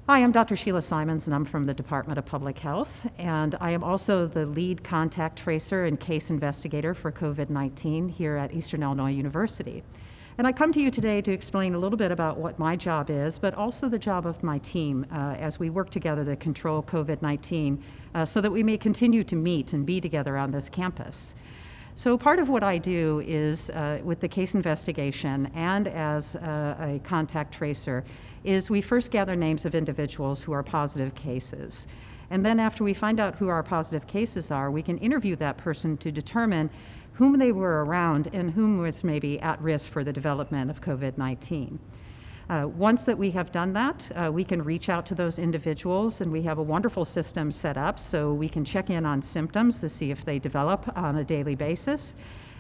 Hi, I'm Dr. Sheila Simons, and I'm from the Department of Public Health, and I am also the lead contact tracer and case investigator for COVID-19 here at Eastern Illinois University. And I come to you today to explain a little bit about what my job is, but also the job of my team as we work together to control COVID-19 so that we may continue to meet and be together on this campus. So part of what I do is, with the case investigation and as a contact tracer, is we first gather names of individuals who are positive cases. And then after we find out who our positive cases are, we can interview that person to determine whom they were around and whom was maybe at risk for the development of COVID-19. Once that we have done that, we can reach out to those individuals, and we have a wonderful system set up so we can check in on symptoms to see if they develop on a daily basis.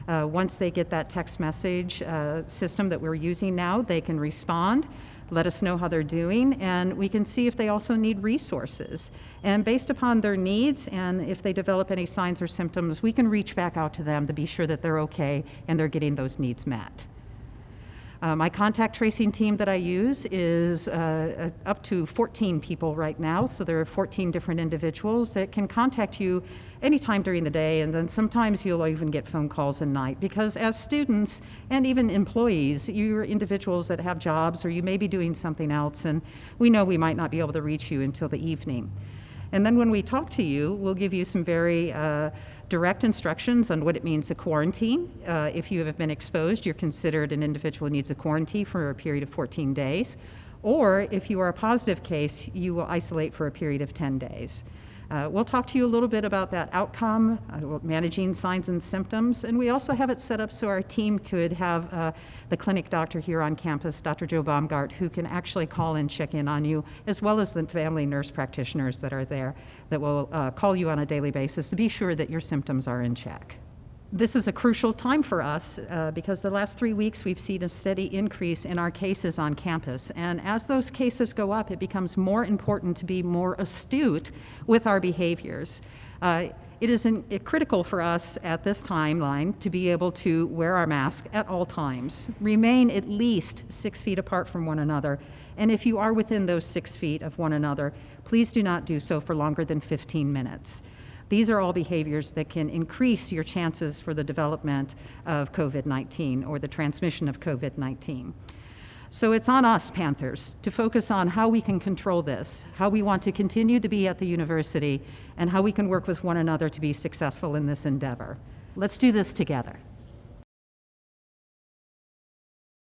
Once they get that text message system that we're using now, they can respond, let us know how they're doing, and we can see if they also need resources. And based upon their needs, and if they develop any signs or symptoms, we can reach back out to them to be sure that they're okay and they're getting those needs met. My contact tracing team that I use is up to 14 people right now, so there are 14 different individuals that can contact you anytime during the day, and then sometimes you'll even get phone calls at night, because as students and even employees, you're individuals that have jobs or you may be doing something else, and we know we might not be able to reach you until the evening. And then when we talk to you, we'll give you some very direct instructions on what it means to quarantine. If you have been exposed, you're considered an individual who needs a quarantine for a period of 14 days. Or if you are a positive case, you will isolate for a period of 10 days. We'll talk to you a little bit about that outcome, managing signs and symptoms, and we also have it set up so our team could have the clinic doctor here on campus, Dr. Joe Baumgart, who can actually call and check in on you, as well as the family nurse practitioners that are there that will call you on a daily basis to be sure that your symptoms are in check. This is a crucial time for us because the last 3 weeks we've seen a steady increase in our cases on campus. And as those cases go up, it becomes more important to be more astute with our behaviors. It is critical for us at this timeline to be able to wear our mask at all times, remain at least 6 feet apart from one another, and if you are within those 6 feet of one another, please do not do so for longer than 15 minutes. These are all behaviors that can increase your chances for the development of COVID-19 or the transmission of COVID-19. So it's on us, Panthers, to focus on how we can control this, how we want to continue to be at the university, and how we can work with one another to be successful in this endeavor. Let's do this together.